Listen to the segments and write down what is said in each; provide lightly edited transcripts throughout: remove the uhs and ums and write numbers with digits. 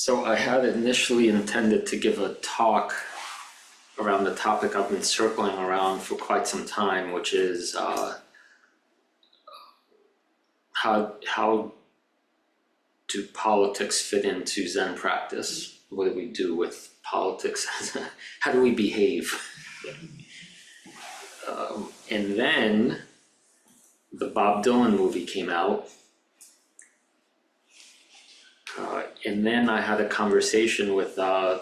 So I had initially intended to give a talk around the topic I've been circling around for quite some time, which is how do politics fit into Zen practice? What do we do with politics? How do we behave? And then the Bob Dylan movie came out. And then I had a conversation with, I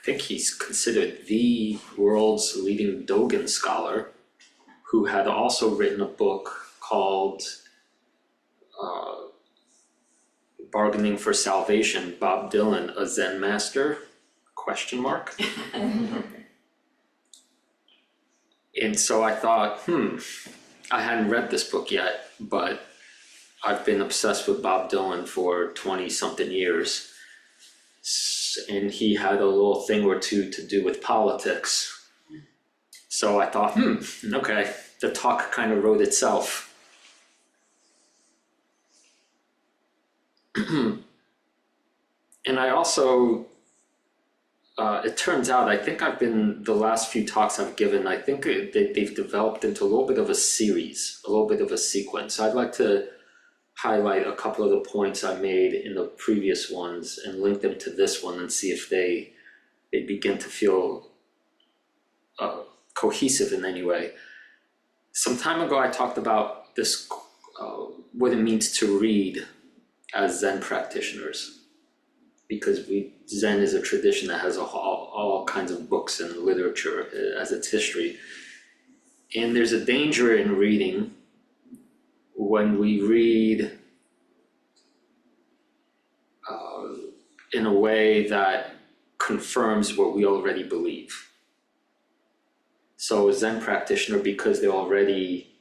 think he's considered the world's leading Dogen scholar, who had also written a book called Bargaining for Salvation, Bob Dylan, a Zen Master, ? And so I thought, I hadn't read this book yet, but I've been obsessed with Bob Dylan for 20-something years. And he had a little thing or two to do with politics. So I thought, okay, the talk kind of wrote itself. And I also, it turns out, I think the last few talks I've given, I think they've developed into a little bit of a series, a little bit of a sequence. I'd like to highlight a couple of the points I made in the previous ones and link them to this one and see if they begin to feel cohesive in any way. Some time ago, I talked about this, what it means to read as Zen practitioners, because Zen is a tradition that has all kinds of books and literature as its history. And there's a danger in reading when we read in a way that confirms what we already believe. So a Zen practitioner, because they're already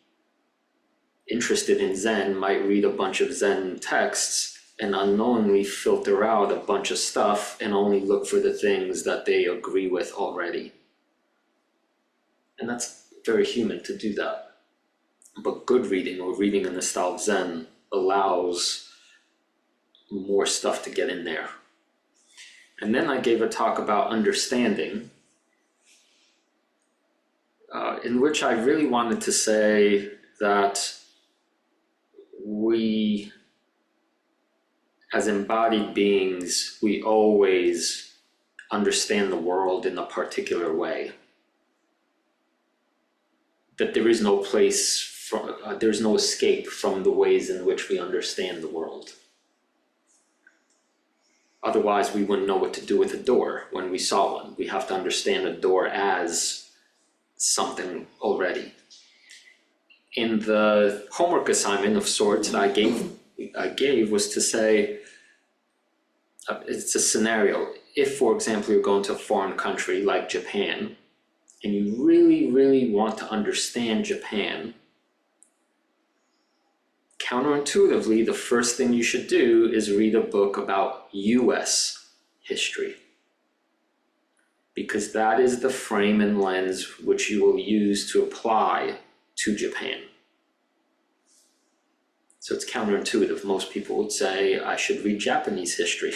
interested in Zen, might read a bunch of Zen texts and unknowingly filter out a bunch of stuff and only look for the things that they agree with already. And that's very human to do that. But good reading, or reading in the style of Zen, allows more stuff to get in there. And then I gave a talk about understanding, in which I really wanted to say that we, as embodied beings, we always understand the world in a particular way. That there is no place there's no escape from the ways in which we understand the world. Otherwise, we wouldn't know what to do with a door when we saw one. We have to understand a door as something already. And the homework assignment of sorts that I gave was to say, it's a scenario. If, for example, you're going to a foreign country like Japan, and you really, really want to understand Japan, counterintuitively, the first thing you should do is read a book about US history, because that is the frame and lens which you will use to apply to Japan. So it's counterintuitive. Most people would say I should read Japanese history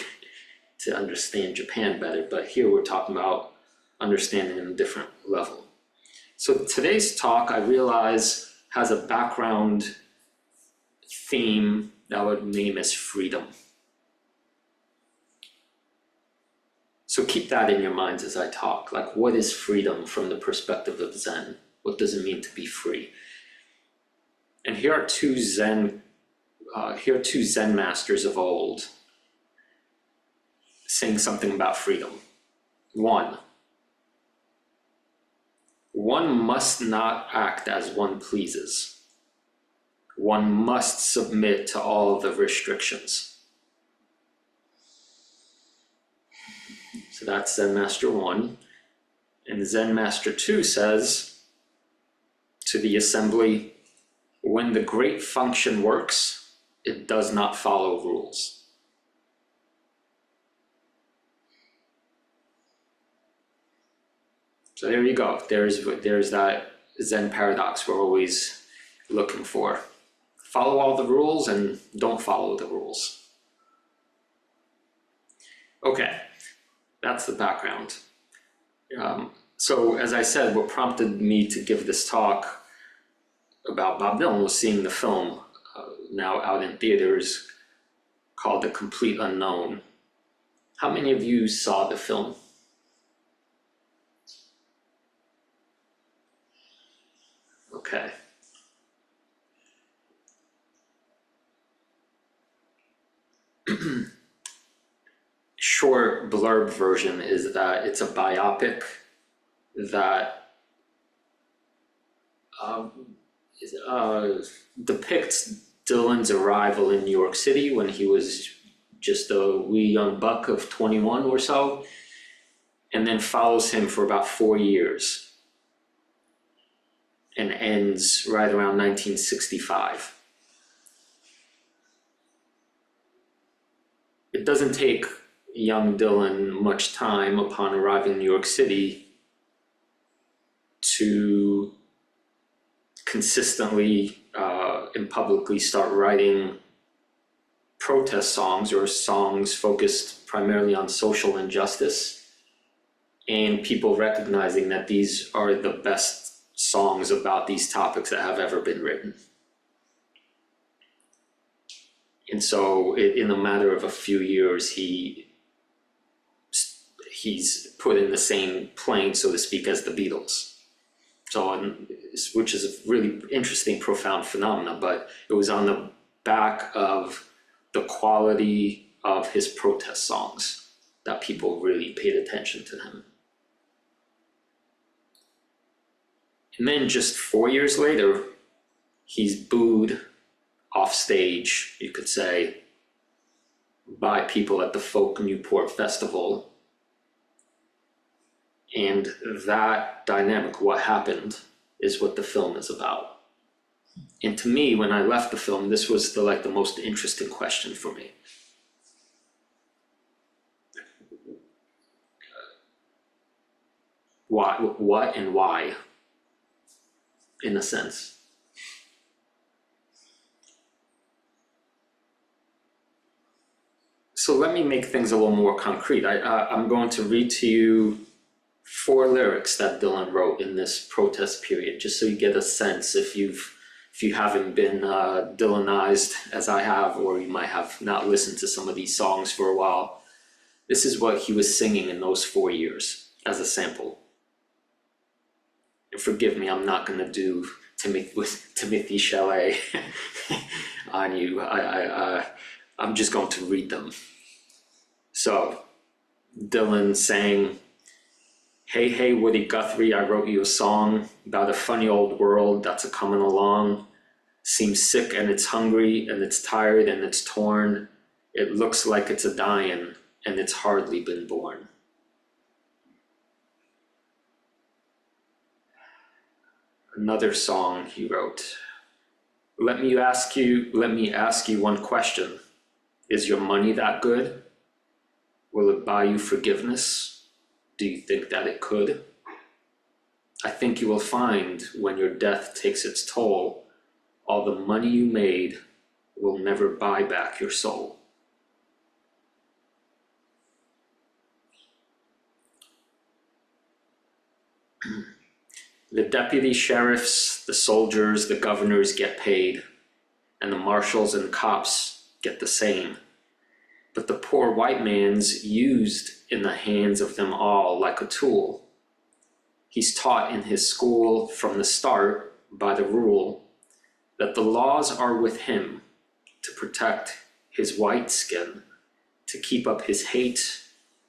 to understand Japan better, but here we're talking about understanding on a different level. So today's talk, I realize, has a background theme that I would name as freedom. So keep that in your minds as I talk. Like, what is freedom from the perspective of Zen? What does it mean to be free? And here are two Zen masters of old saying something about freedom. One must not act as one pleases. One must submit to all the restrictions. So that's Zen Master 1. And Zen Master 2 says to the assembly, when the great function works, it does not follow rules. So there you go. There's that Zen paradox we're always looking for. follow all the rules and don't follow the rules. Okay, that's the background. So as I said, what prompted me to give this talk about Bob Dylan was seeing the film now out in theaters called The Complete Unknown. How many of you saw the film? Okay. Short blurb version is that it's a biopic that depicts Dylan's arrival in New York City when he was just a wee young buck of 21 or so, and then follows him for about 4 years and ends right around 1965. It doesn't take young Dylan much time upon arriving in New York City to consistently and publicly start writing protest songs or songs focused primarily on social injustice, and people recognizing that these are the best songs about these topics that have ever been written. And so in a matter of a few years, he's put in the same plane, so to speak, as the Beatles. So, which is a really interesting, profound phenomenon, but it was on the back of the quality of his protest songs that people really paid attention to him. And then just 4 years later, he's booed off stage, you could say, by people at the Folk Newport Festival. And that dynamic, what happened, is what the film is about. And to me, when I left the film, this was the most interesting question for me. What and why, in a sense. So let me make things a little more concrete. I'm going to read to you 4 lyrics that Dylan wrote in this protest period, just so you get a sense if you haven't been Dylanized as I have, or you might have not listened to some of these songs for a while. This is what he was singing in those 4 years as a sample. And forgive me, I'm not going to do Timothy Chalamet on you. I'm just going to read them. So, Dylan sang, "Hey, hey, Woody Guthrie, I wrote you a song about a funny old world that's a-comin' along. Seems sick and it's hungry and it's tired and it's torn. It looks like it's a-dyin' and it's hardly been born." Another song he wrote, Let me ask you one question. Is your money that good? Will it buy you forgiveness? Do you think that it could? I think you will find when your death takes its toll, all the money you made will never buy back your soul. The deputy sheriffs, the soldiers, the governors get paid, and the marshals and cops get the same. But the poor white man's used in the hands of them all like a tool. He's taught in his school from the start by the rule that the laws are with him to protect his white skin, to keep up his hate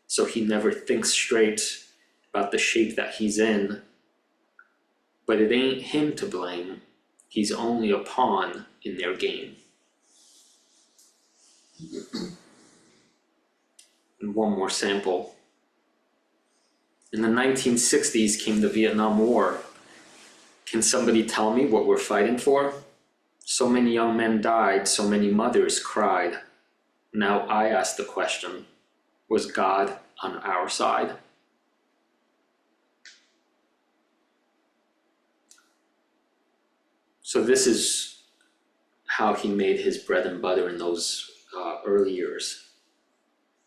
so he never thinks straight about the shape that he's in. But it ain't him to blame, he's only a pawn in their game. And one more sample. In the 1960s came the Vietnam War. Can somebody tell me what we're fighting for? So many young men died, so many mothers cried. Now I ask the question, was God on our side? So this is how he made his bread and butter in those early years.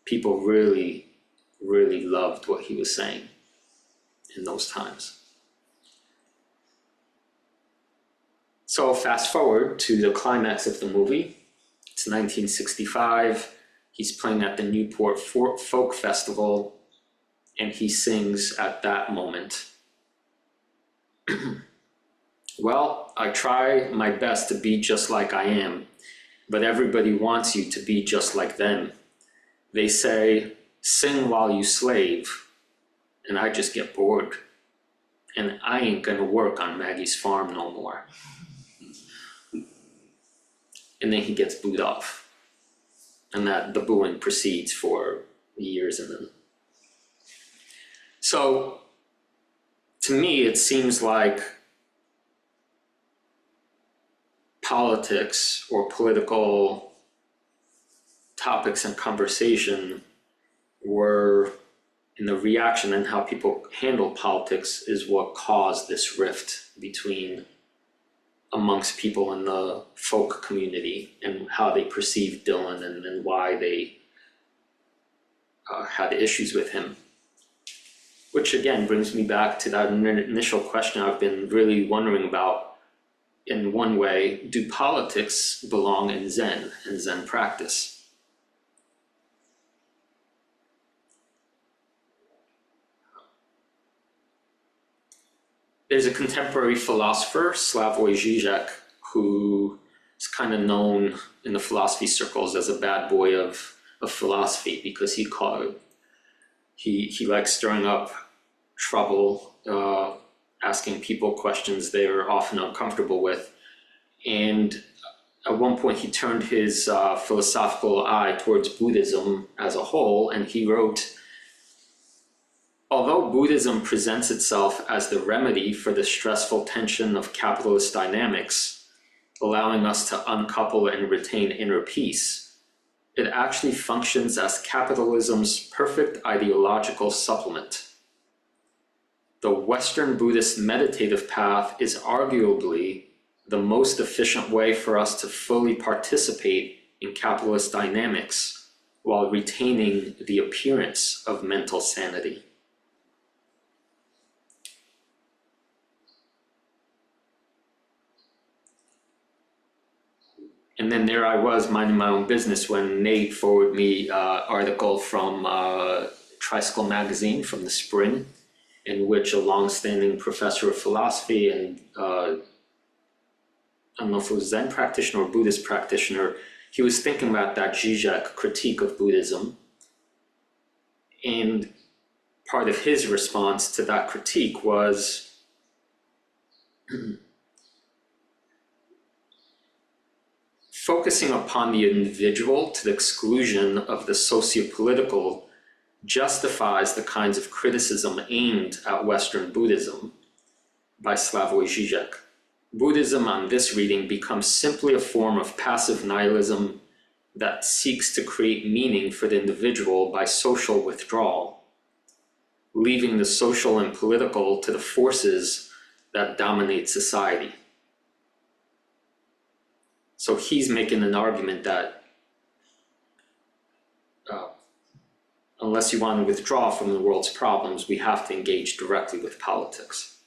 People really, really loved what he was saying in those times. So fast forward to the climax of the movie. It's 1965. He's playing at the Newport Folk Festival, and he sings at that moment. Well, I try my best to be just like I am, but everybody wants you to be just like them. They say, sing while you slave, and I just get bored. And I ain't gonna work on Maggie's farm no more. And then he gets booed off. And that the booing proceeds for years and then. So, to me, it seems like politics or political topics and conversation were, in the reaction and how people handle politics, is what caused this rift amongst people in the folk community and how they perceived Dylan and why they had issues with him. Which again brings me back to that initial question I've been really wondering about. In one way, do politics belong in Zen and Zen practice? There's a contemporary philosopher, Slavoj Žižek, who is kind of known in the philosophy circles as a bad boy of philosophy because he likes stirring up trouble, asking people questions they're often uncomfortable with. And at one point he turned his philosophical eye towards Buddhism as a whole, and he wrote, although Buddhism presents itself as the remedy for the stressful tension of capitalist dynamics, allowing us to uncouple and retain inner peace, it actually functions as capitalism's perfect ideological supplement. The Western Buddhist meditative path is arguably the most efficient way for us to fully participate in capitalist dynamics while retaining the appearance of mental sanity. And then there I was minding my own business when Nate forwarded me an article from Tricycle Magazine from the spring, in which a long-standing professor of philosophy and I don't know if it was Zen practitioner or Buddhist practitioner, he was thinking about that Zizek critique of Buddhism. And part of his response to that critique was focusing upon the individual to the exclusion of the socio-political justifies the kinds of criticism aimed at Western Buddhism by Slavoj Žižek. Buddhism on this reading becomes simply a form of passive nihilism that seeks to create meaning for the individual by social withdrawal, leaving the social and political to the forces that dominate society. So he's making an argument that unless you want to withdraw from the world's problems, we have to engage directly with politics.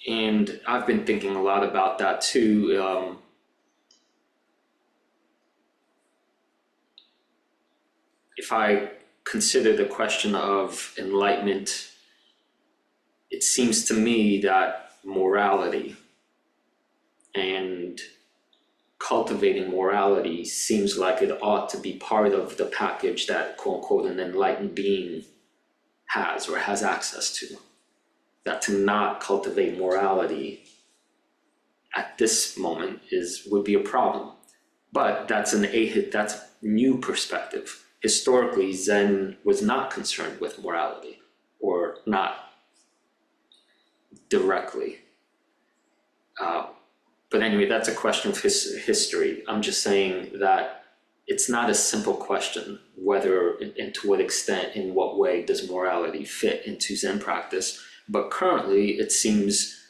And I've been thinking a lot about that too. If I consider the question of enlightenment, it seems to me that morality and cultivating morality seems like it ought to be part of the package that quote unquote an enlightened being has or has access to. That to not cultivate morality at this moment would be a problem. But that's that's new perspective. Historically, Zen was not concerned with morality, or not directly. But anyway, that's a question of history. I'm just saying that it's not a simple question whether and to what extent, in what way does morality fit into Zen practice. But currently, it seems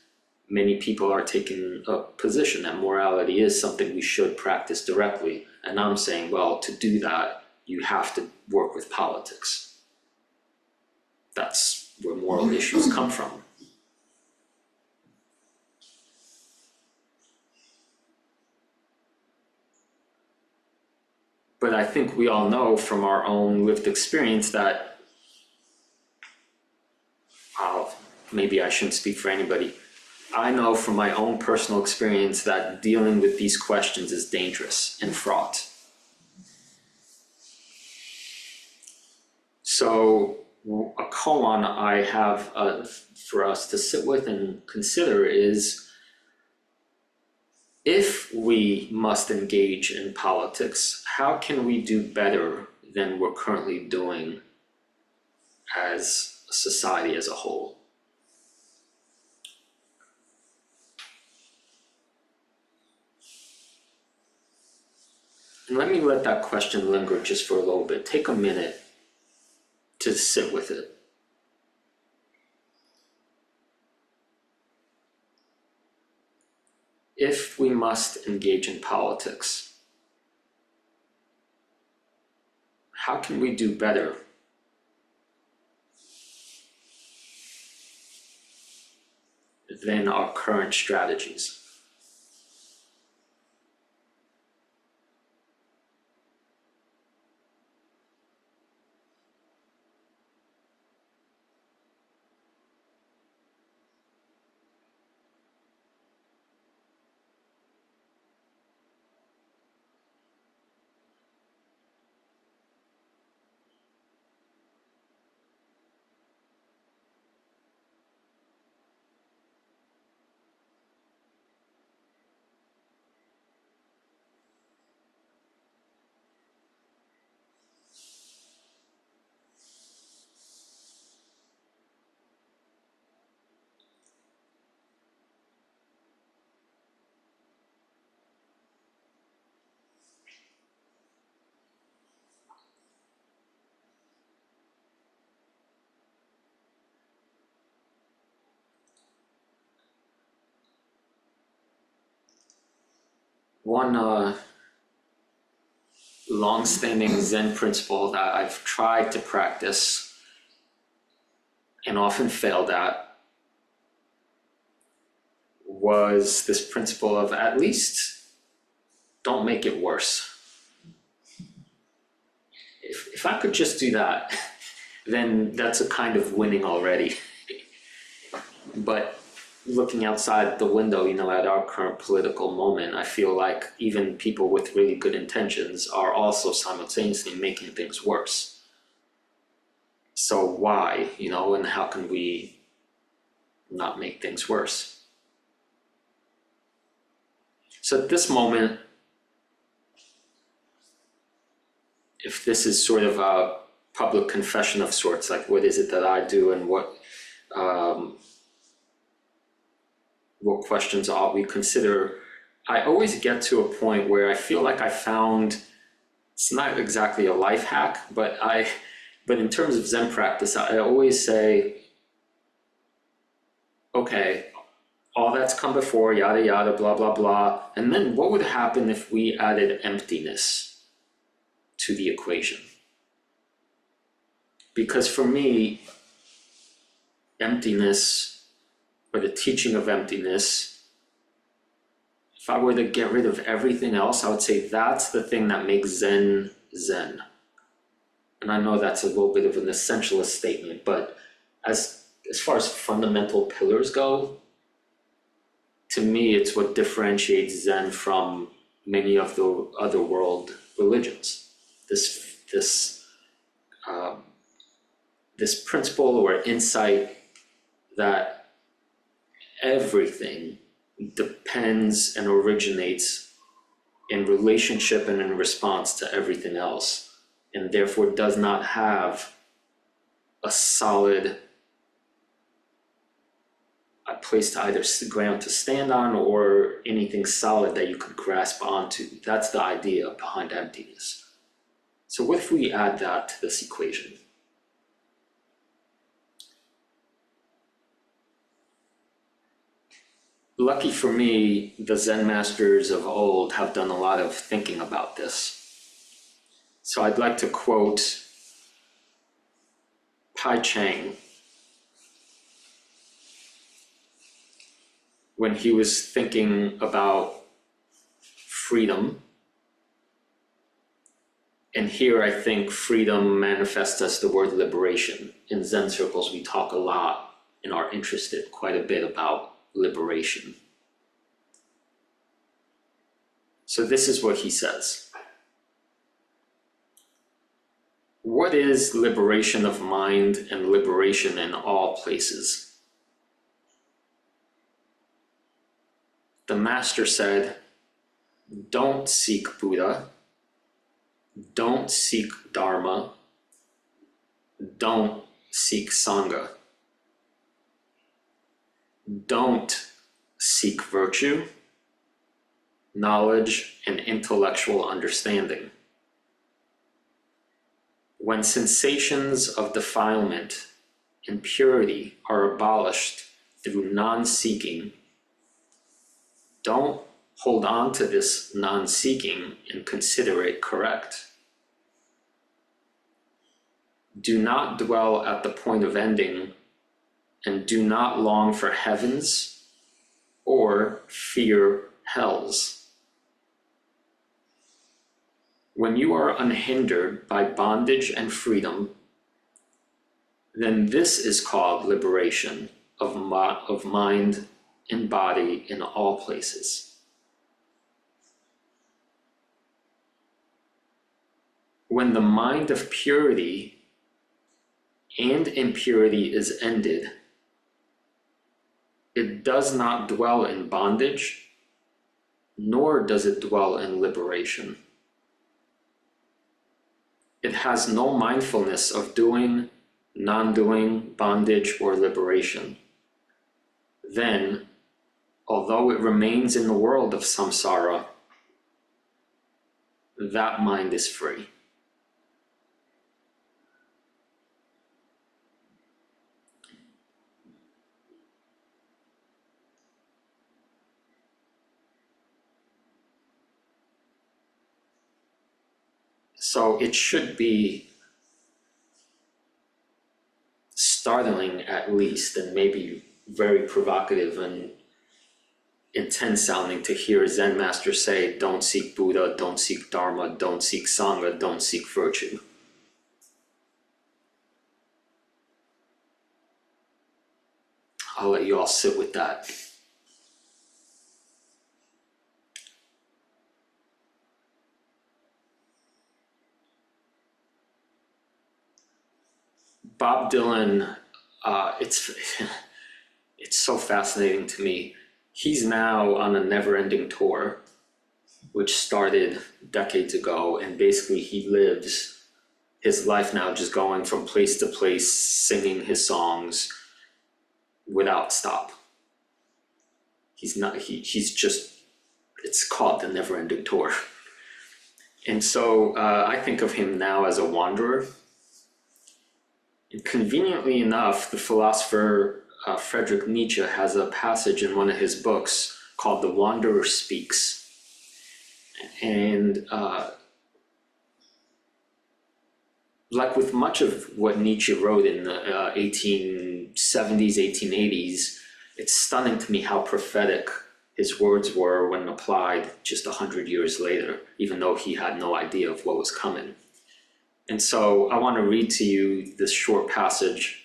many people are taking a position that morality is something we should practice directly. And I'm saying, well, to do that, you have to work with politics. That's where moral issues come from. But I think we all know from our own lived experience that, maybe I shouldn't speak for anybody. I know from my own personal experience that dealing with these questions is dangerous and fraught. So a koan I have for us to sit with and consider is, if we must engage in politics, how can we do better than we're currently doing as a society as a whole? And let me let that question linger just for a little bit. Take a minute to sit with it. If we must engage in politics, how can we do better than our current strategies? One long-standing Zen principle that I've tried to practice and often failed at was this principle of, at least don't make it worse. If I could just do that, then that's a kind of winning already. But looking outside the window, at our current political moment, I feel like even people with really good intentions are also simultaneously making things worse. So why, and how can we not make things worse? So at this moment, if this is sort of a public confession of sorts, like what is it that I do and what questions ought we consider, I always get to a point where I feel like I found, it's not exactly a life hack, but in terms of Zen practice, I always say, okay, all that's come before, yada, yada, blah, blah, blah. And then what would happen if we added emptiness to the equation? Because for me, emptiness, or the teaching of emptiness, if I were to get rid of everything else, I would say that's the thing that makes Zen Zen. And I know that's a little bit of an essentialist statement, but as far as fundamental pillars go, to me, it's what differentiates Zen from many of the other world religions. This principle or insight that everything depends and originates in relationship and in response to everything else, and therefore does not have a solid place to either ground to stand on or anything solid that you could grasp onto. That's the idea behind emptiness. So what if we add that to this equation? lucky for me, the Zen masters of old have done a lot of thinking about this. So I'd like to quote Pai Cheng when he was thinking about freedom. And here I think freedom manifests as the word liberation. In Zen circles, we talk a lot and are interested quite a bit about liberation. So this is what he says. What is liberation of mind and liberation in all places? The master said, don't seek Buddha, don't seek Dharma, don't seek Sangha. Don't seek virtue, knowledge, and intellectual understanding. When sensations of defilement and purity are abolished through non-seeking, don't hold on to this non-seeking and consider it correct. Do not dwell at the point of ending, and do not long for heavens or fear hells. When you are unhindered by bondage and freedom, then this is called liberation of mind and body in all places. When the mind of purity and impurity is ended, it does not dwell in bondage, nor does it dwell in liberation. It has no mindfulness of doing, non-doing, bondage, or liberation. Then, although it remains in the world of samsara, that mind is free. So it should be startling at least, and maybe very provocative and intense sounding to hear a Zen master say, don't seek Buddha, don't seek Dharma, don't seek Sangha, don't seek virtue. I'll let you all sit with that. Bob Dylan, it's so fascinating to me. He's now on a never-ending tour, which started decades ago, and basically he lives his life now just going from place to place, singing his songs without stop. He's just, it's called the never-ending tour. And so I think of him now as a wanderer. And conveniently enough, the philosopher Friedrich Nietzsche has a passage in one of his books called The Wanderer Speaks. And like with much of what Nietzsche wrote in the 1870s, 1880s, it's stunning to me how prophetic his words were when applied just 100 years later, even though he had no idea of what was coming. And so I want to read to you this short passage,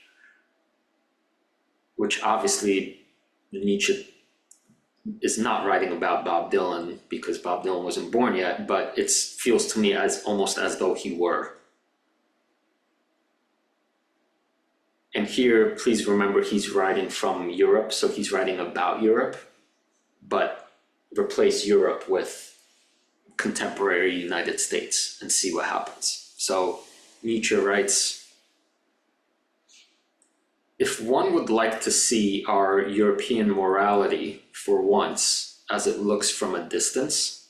which obviously Nietzsche is not writing about Bob Dylan because Bob Dylan wasn't born yet, but it feels to me as almost as though he were. And here, please remember, he's writing from Europe, so he's writing about Europe, but replace Europe with contemporary United States and see what happens. So Nietzsche writes, if one would like to see our European morality for once as it looks from a distance,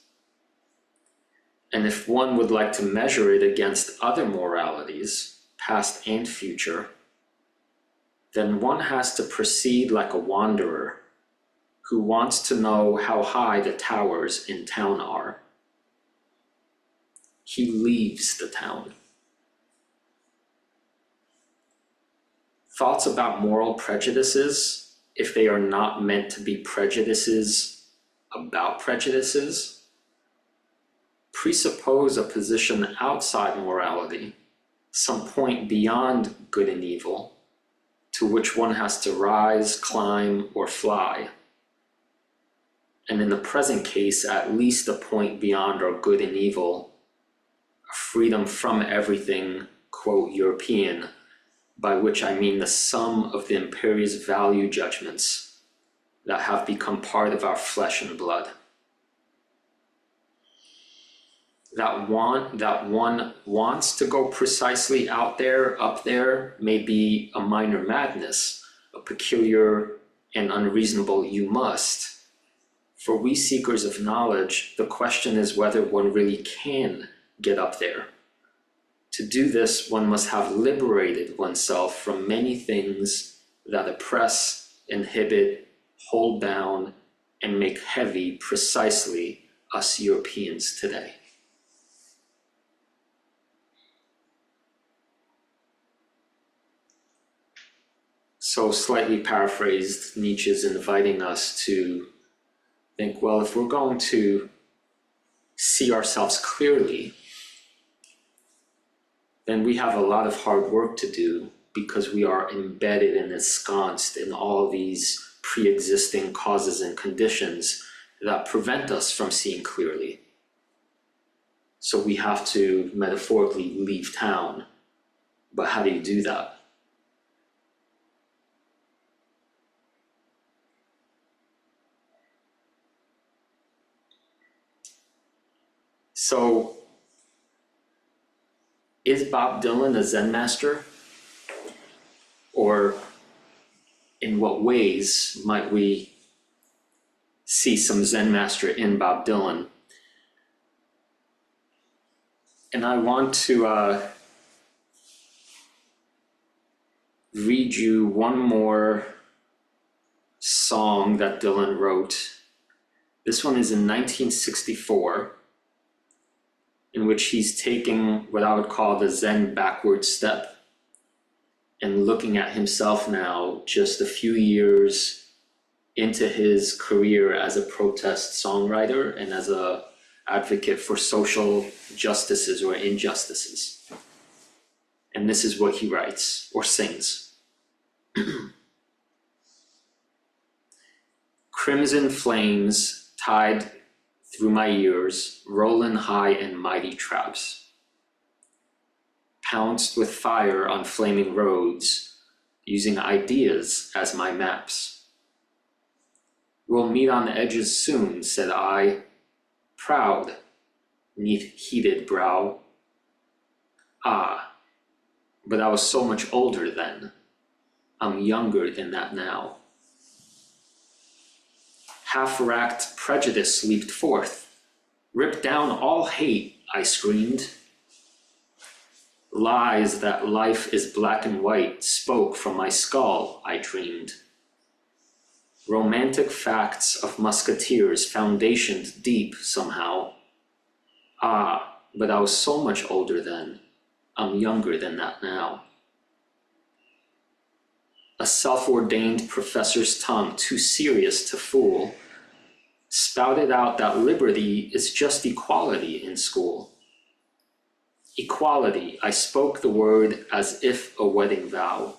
and if one would like to measure it against other moralities, past and future, then one has to proceed like a wanderer who wants to know how high the towers in town are. He leaves the town. Thoughts about moral prejudices, if they are not meant to be prejudices about prejudices, presuppose a position outside morality, some point beyond good and evil, to which one has to rise, climb, or fly. And in the present case, at least a point beyond our good and evil, a freedom from everything, quote, European, by which I mean the sum of the imperious value judgments that have become part of our flesh and blood. That one wants to go precisely out there, up there, may be a minor madness, a peculiar and unreasonable you must. For we seekers of knowledge, the question is whether one really can get up there. To do this, one must have liberated oneself from many things that oppress, inhibit, hold down, and make heavy precisely us Europeans today. So slightly paraphrased, Nietzsche is inviting us to think, well, if we're going to see ourselves clearly, then we have a lot of hard work to do because we are embedded and ensconced in all these pre-existing causes and conditions that prevent us from seeing clearly. So we have to metaphorically leave town. But how do you do that? So, is Bob Dylan a Zen master? Or in what ways might we see some Zen master in Bob Dylan? And I want to read you one more song that Dylan wrote. This one is in 1964. In which he's taking what I would call the Zen backward step and looking at himself now just a few years into his career as a protest songwriter and as an advocate for social justices or injustices. And this is what he writes or sings. Crimson flames tied through my ears, rolling high in mighty traps. Pounced with fire on flaming roads, using ideas as my maps. We'll meet on the edges soon, said I, proud, neath heated brow. Ah, but I was so much older then. I'm younger than that now. Half-racked prejudice leaped forth. Rip down all hate, I screamed. Lies that life is black and white spoke from my skull, I dreamed. Romantic facts of musketeers foundationed deep somehow. Ah, but I was so much older then. I'm younger than that now. A self-ordained professor's tongue, too serious to fool, spouted out that liberty is just equality in school. Equality, I spoke the word as if a wedding vow.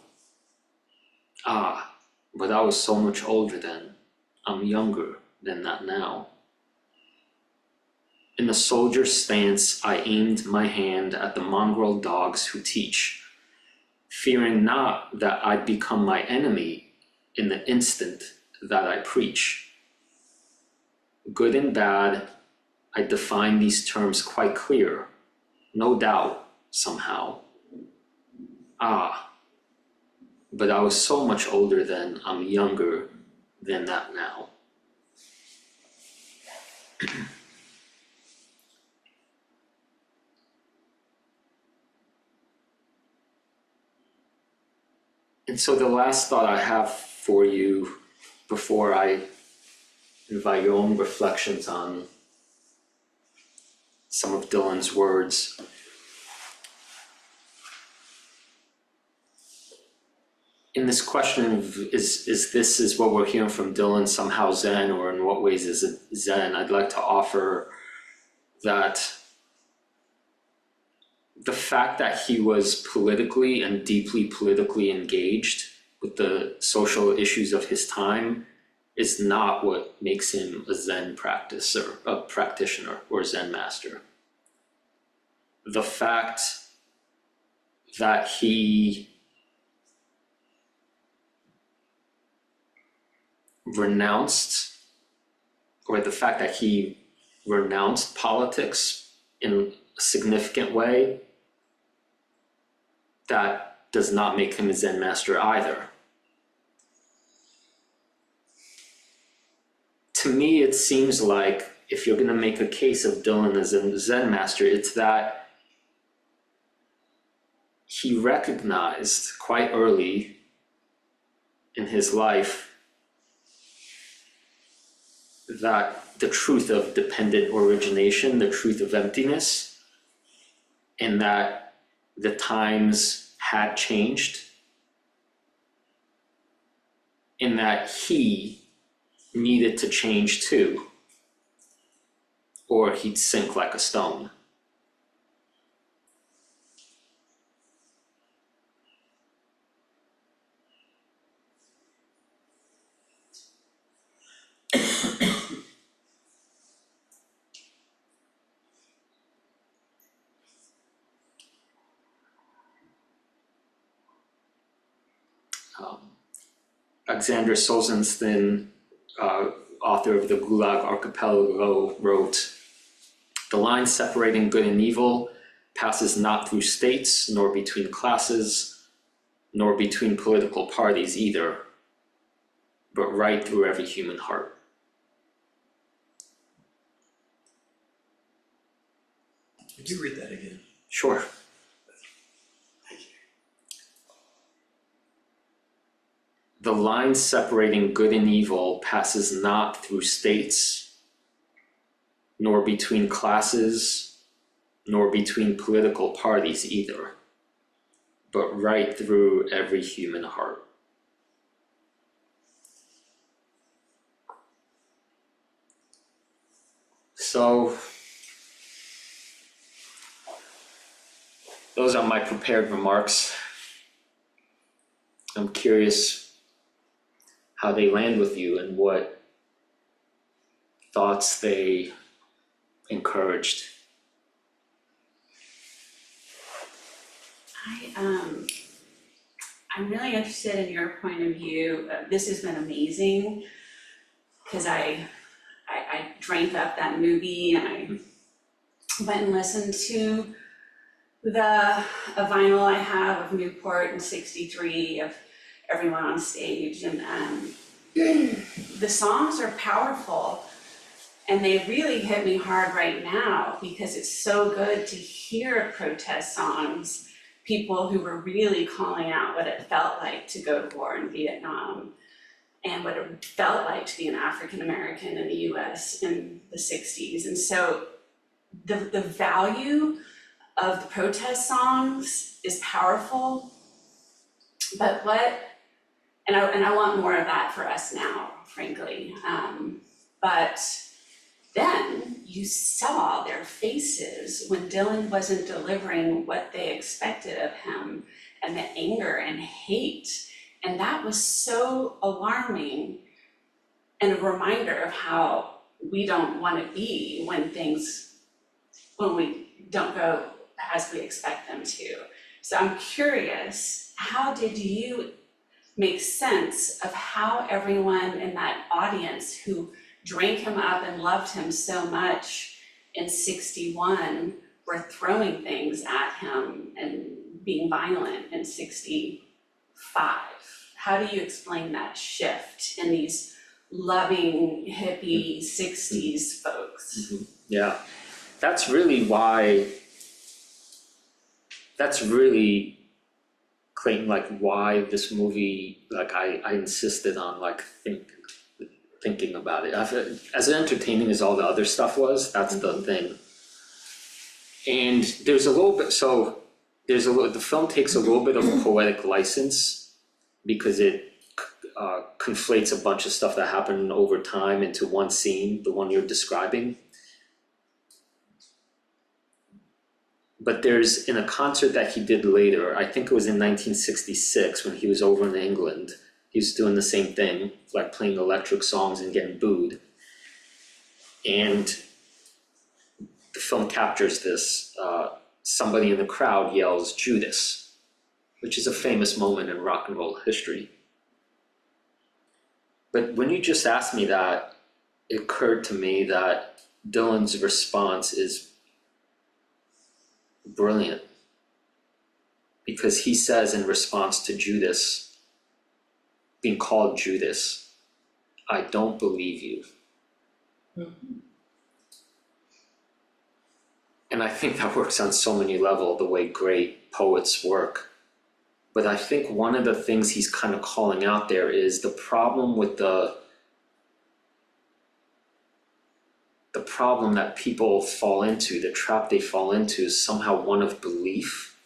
Ah, but I was so much older then. I'm younger than that now. In the soldier's stance, I aimed my hand at the mongrel dogs who teach, fearing not that I'd become my enemy in the instant that I preach. Good and bad, I define these terms quite clear, no doubt, somehow. Ah, but I was so much older then, I'm younger than that now. And so the last thought I have for you before I invite your own reflections on some of Dylan's words. In this question of is what we're hearing from Dylan somehow Zen, or in what ways is it Zen? I'd like to offer that the fact that he was politically and deeply politically engaged with the social issues of his time is not what makes him a Zen practitioner or Zen master. The fact that he renounced politics in a significant way, that does not make him a Zen master either. To me, it seems like if you're going to make a case of Dylan as a Zen master, it's that he recognized quite early in his life that the truth of dependent origination, the truth of emptiness, and that the times had changed, and that he needed to change too, or he'd sink like a stone. Alexander Solzhenitsyn, author of the Gulag Archipelago, wrote, "The line separating good and evil passes not through states, nor between classes, nor between political parties either, but right through every human heart." Could you read that again? Sure. The line separating good and evil passes not through states, nor between classes, nor between political parties either, but right through every human heart. So, those are my prepared remarks. I'm curious how they land with you and what thoughts they encouraged. I'm really interested in your point of view. This has been amazing because I drank up that movie and I went and listened to a vinyl I have of Newport in '63 of everyone on stage, and the songs are powerful and they really hit me hard right now because it's so good to hear protest songs, people who were really calling out what it felt like to go to war in Vietnam and what it felt like to be an African American in the US in the '60s. And so the value of the protest songs is powerful, but and I want more of that for us now, frankly. But then you saw their faces when Dylan wasn't delivering what they expected of him, and the anger and hate. And that was so alarming and a reminder of how we don't want to be when we don't go as we expect them to. So I'm curious, how did you make sense of how everyone in that audience who drank him up and loved him so much in '61 were throwing things at him and being violent in '65? How do you explain that shift in these loving hippie '60s folks? Mm-hmm. Yeah, that's really Clayton, like why this movie, like I insisted on thinking about it. As entertaining as all the other stuff was, that's the thing. And there's a little bit, the film takes a little bit of poetic license because it conflates a bunch of stuff that happened over time into one scene, the one you're describing. But there's, in a concert that he did later, I think it was in 1966 when he was over in England, he was doing the same thing, like playing electric songs and getting booed. And the film captures this. Somebody in the crowd yells Judas, which is a famous moment in rock and roll history. But when you just asked me that, it occurred to me that Dylan's response is brilliant, because he says in response to Judas, being called Judas, I don't believe you. Mhm. And I think that works on so many levels, the way great poets work. But I think one of the things he's kind of calling out there is the problem with the problem that people fall into, the trap they fall into, is somehow one of belief.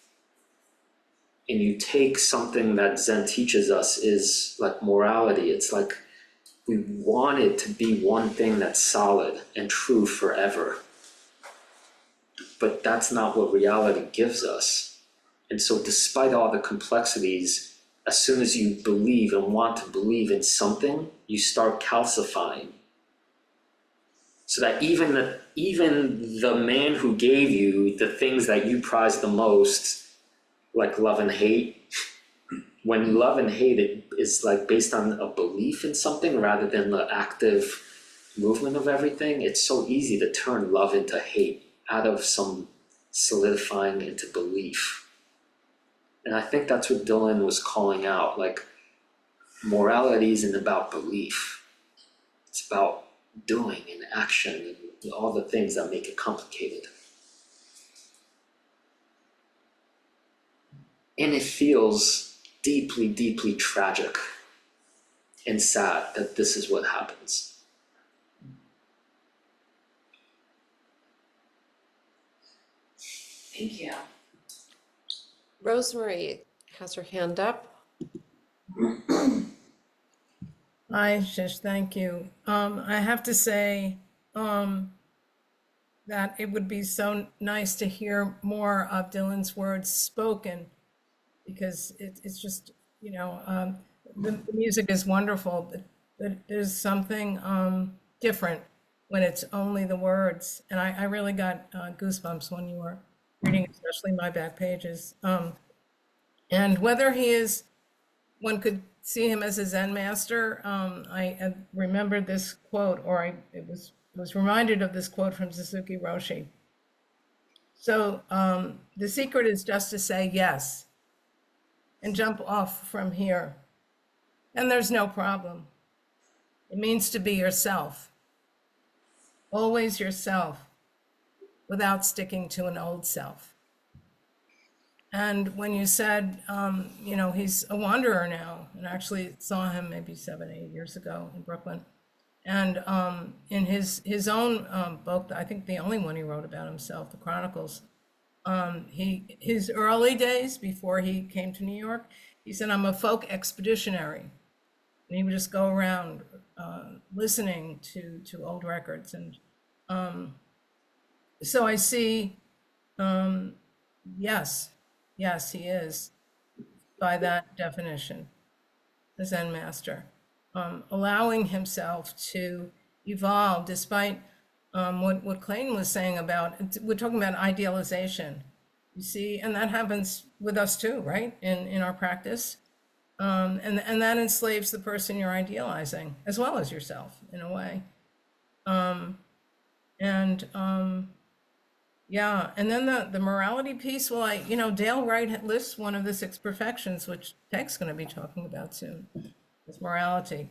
And you take something that Zen teaches us is like morality. It's like we want it to be one thing that's solid and true forever. But that's not what reality gives us. And so despite all the complexities, as soon as you believe and want to believe in something, you start calcifying. So that even the man who gave you the things that you prize the most, like love and hate, when love and hate is like based on a belief in something rather than the active movement of everything, it's so easy to turn love into hate out of some solidifying into belief. And I think that's what Dylan was calling out, like morality isn't about belief. It's about doing and action and all the things that make it complicated. And it feels deeply, deeply tragic and sad that this is what happens. Thank you. Rosemary has her hand up. Hi, Shish, thank you. I have to say that it would be so nice to hear more of Dylan's words spoken, because it's just, the music is wonderful, but there's something different when it's only the words. And I really got goosebumps when you were reading, especially my back pages. And whether he is, one could see him as a Zen master. I remembered this quote, or I was reminded of this quote from Suzuki Roshi. So the secret is just to say yes and jump off from here. And there's no problem. It means to be yourself, always yourself, without sticking to an old self. And when you said, he's a wanderer now, and actually saw him maybe 7, 8 years ago in Brooklyn. And in his own book, I think the only one he wrote about himself, the Chronicles, his early days before he came to New York, he said, I'm a folk expeditionary. And he would just go around listening to old records. And so I see, yes, he is, by that definition, the Zen master, allowing himself to evolve despite what Clayton was saying about, we're talking about idealization, you see, and that happens with us too, right, in our practice. And that enslaves the person you're idealizing, as well as yourself, in a way. Yeah, and then the morality piece, well, Dale Wright lists one of the 6 perfections, which Peg's going to be talking about soon, is morality.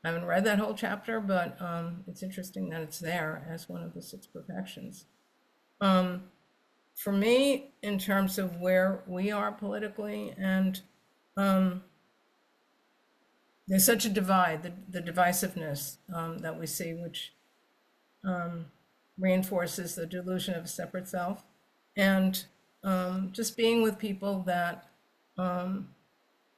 I haven't read that whole chapter, but it's interesting that it's there as one of the 6 perfections. For me, in terms of where we are politically, and there's such a divide, the divisiveness that we see, which reinforces the delusion of a separate self, and just being with people that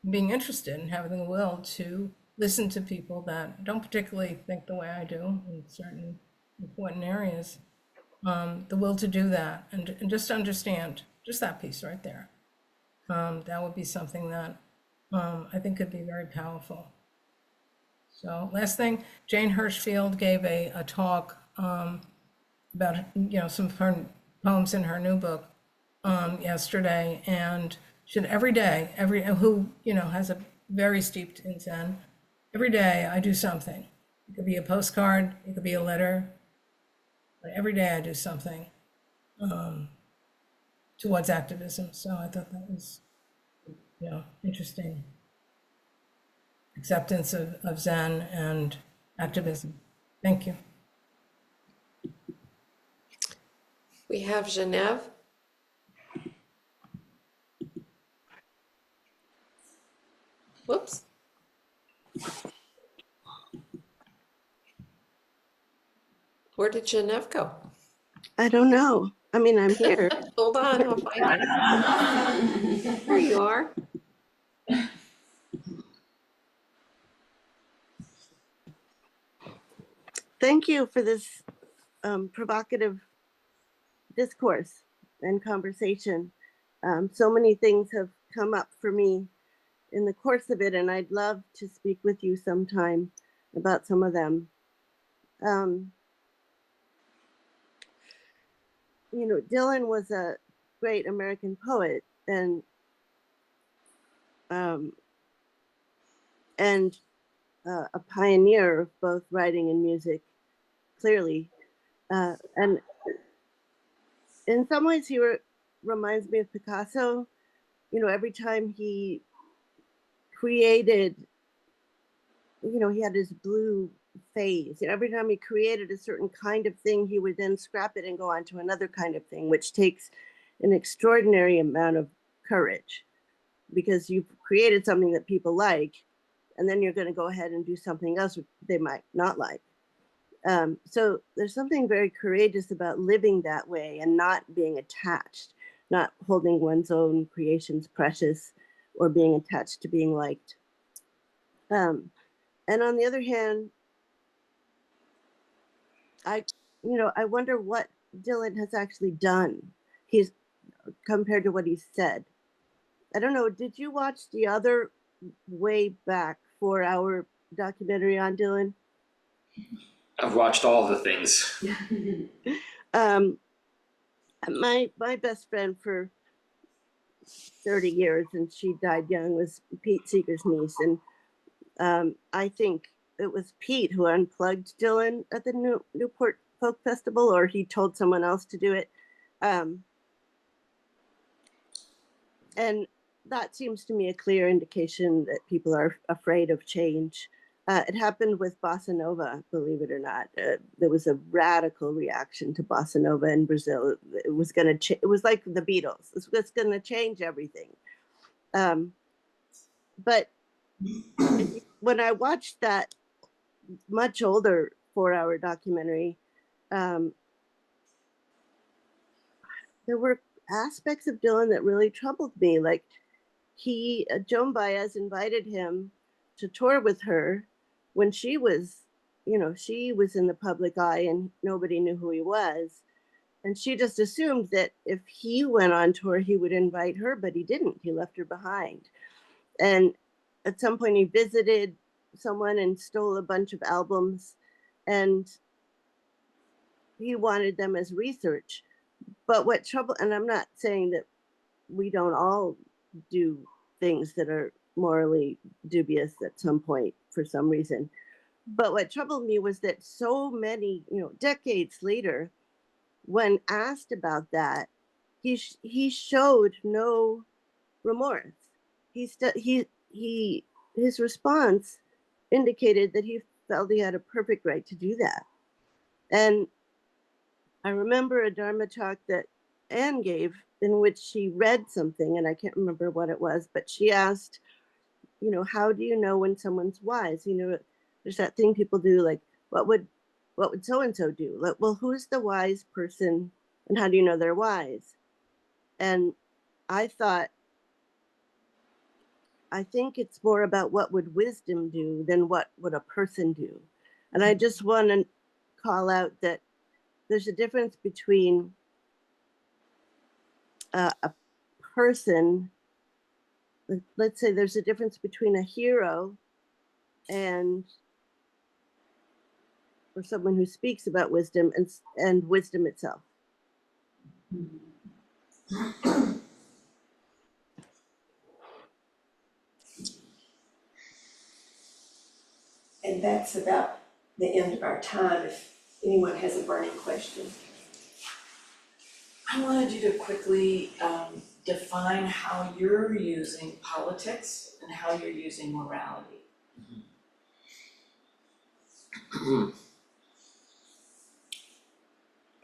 being interested and having the will to listen to people that don't particularly think the way I do in certain important areas, the will to do that and just understand just that piece right there. That would be something that I think could be very powerful. So last thing, Jane Hirschfield gave a talk about some of her poems in her new book yesterday, and should every day, who has a very steeped in Zen, every day I do something. It could be a postcard, it could be a letter, but every day I do something towards activism. So I thought that was interesting. Acceptance of Zen and activism. Thank you. We have Genevieve. Whoops. Where did Genevieve go? I don't know. I mean, I'm here. Hold on, I'll find it. There you are. Thank you for this provocative discourse and conversation. So many things have come up for me in the course of it, and I'd love to speak with you sometime about some of them. Dylan was a great American poet and a pioneer of both writing and music, clearly. And in some ways, he reminds me of Picasso. Every time he created, he had his blue phase. Every time he created a certain kind of thing, he would then scrap it and go on to another kind of thing, which takes an extraordinary amount of courage, because you've created something that people like, and then you're going to go ahead and do something else they might not like. So there's something very courageous about living that way and not being attached, not holding one's own creations precious or being attached to being liked. And on the other hand, I wonder what Dylan has actually done. He's compared to what he said. I don't know. Did you watch the other way back 4-hour documentary on Dylan? I've watched all the things. My best friend for 30 years, and she died young, was Pete Seeger's niece. And I think it was Pete who unplugged Dylan at the Newport Folk Festival, or he told someone else to do it. And that seems to me a clear indication that people are afraid of change. It happened with Bossa Nova, believe it or not. There was a radical reaction to Bossa Nova in Brazil. It was going to it was like the Beatles. It was going to change everything. But when I watched that much older 4-hour documentary, there were aspects of Dylan that really troubled me. Like Joan Baez invited him to tour with her when she was in the public eye and nobody knew who he was. And she just assumed that if he went on tour, he would invite her, but he didn't. He left her behind. And at some point he visited someone and stole a bunch of albums, and he wanted them as research. But and I'm not saying that we don't all do things that are morally dubious at some point for some reason. But what troubled me was that so many, decades later, when asked about that, he showed no remorse. His response indicated that he felt he had a perfect right to do that. And I remember a Dharma talk that Anne gave in which she read something, and I can't remember what it was, but she asked you know, how do you know when someone's wise? You know, there's that thing people do, like, what would so and so do? Like, well, who's the wise person, and how do you know they're wise? And I thought, I think it's more about what would wisdom do than what would a person do. And I just want to call out that there's a difference between a person. Let's say there's a difference between a hero and or someone who speaks about wisdom and wisdom itself. And that's about the end of our time, if anyone has a burning question. I wanted you to quickly define how you're using politics and how you're using morality.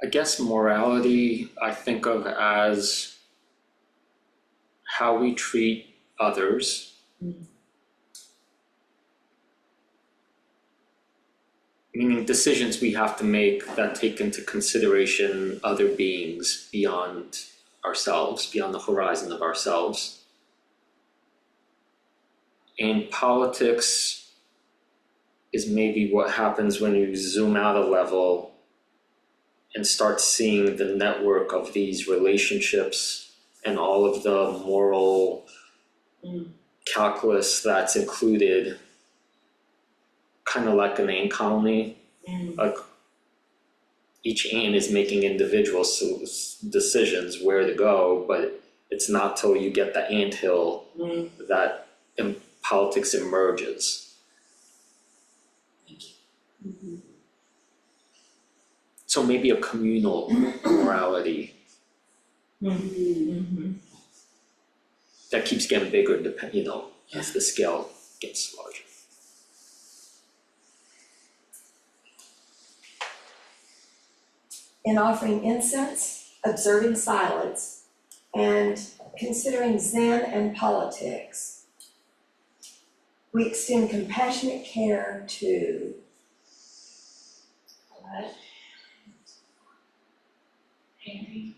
I guess morality I think of as how we treat others. Meaning decisions we have to make that take into consideration other beings beyond ourselves, beyond the horizon of ourselves. And politics is maybe what happens when you zoom out a level and start seeing the network of these relationships and all of the moral calculus that's included, kind of like an ant colony. Like each ant is making individual decisions where to go, but it's not till you get the anthill that politics emerges. Thank you. So maybe a communal morality that keeps getting bigger, as the scale gets larger. In offering incense, observing silence, and considering Zen and politics, we extend compassionate care to what? Parents.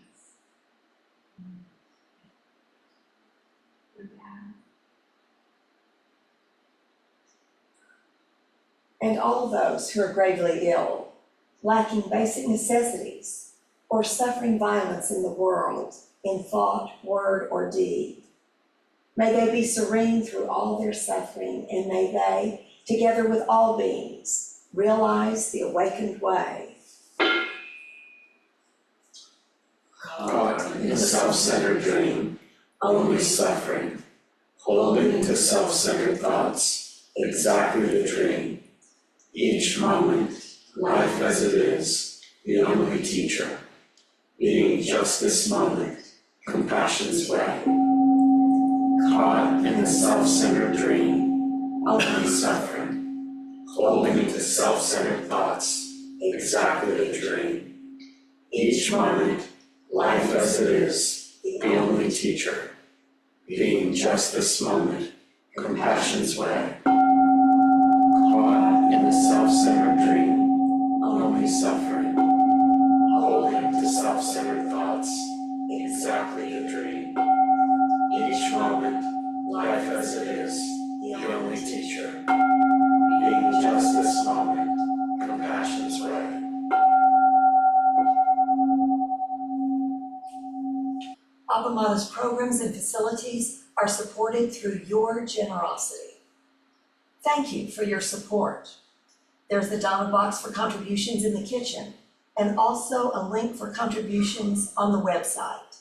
And all those who are gravely ill, lacking basic necessities, or suffering violence in the world, in thought, word, or deed. May they be serene through all their suffering, and may they, together with all beings, realize the awakened way. Caught in a self-centered dream, only suffering, holding to self-centered thoughts, exactly the dream. Each moment, life as it is, the only teacher. Being just this moment, compassion's way. Caught in a self-centered dream, only suffering, holding to self-centered thoughts, exactly the dream. Each moment, life as it is, the only teacher. Being just this moment, compassion's way. Caught in the self-centered dream, only suffering, holding to self-centered thoughts, exactly the dream. Each moment, life as it is, the only teacher. Being just this moment, compassion's way. Appamada's programs and facilities are supported through your generosity. Thank you for your support. There's the Dharma box for contributions in the kitchen, and also a link for contributions on the website.